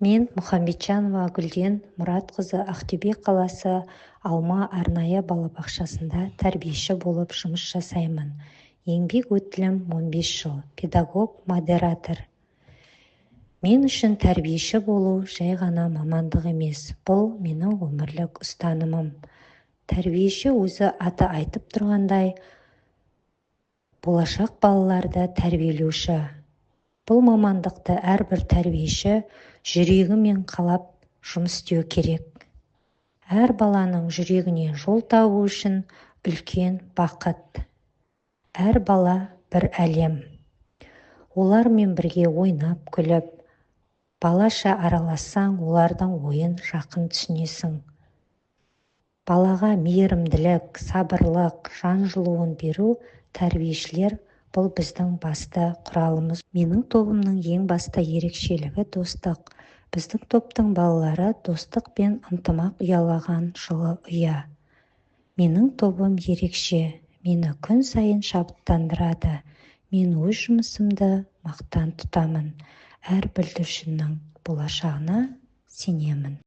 Мен Мұхамбетжанова Гүлден Мұратқызы Ақтөбе қаласы Алма арнайы балабақшасында тәрбиеші болып жұмыс жасаймын. Еңбек өтілім 15 жыл, педагог, модератор. Мен үшін тәрбиеші болу жай ғана мамандық емес, бұл менің өмірлік ұстанымым. Тәрбиеші өзі аты айтып тұрғандай, болашақ балаларды тәрбиелеуші. Бұл мамандықты әрбір тәрбиеші жүрегімен қалап жұмыс істеу керек. Әр баланың жүрегіне жол табу үшін үлкен бақыт. Әр бала бір әлем. Олармен бірге ойнап, күліп, балаша аралассаң, олардың ойын жақын түсінесің. Балаға мейірімділік, сабырлық, жан жылуын беру тәрбиешілер бұл біздің басты құралымыз. Менің тобымның ең басты ерекшелігі достық. Біздің топтың балалары достық пен ынтымақ ұялаған жылы ұя. Менің тобым ерекше, мені күн сайын шабыттандырады. Мен өз жұмысымды мақтан тұтамын. Әр бүлдіршіннің болашағына сенемін.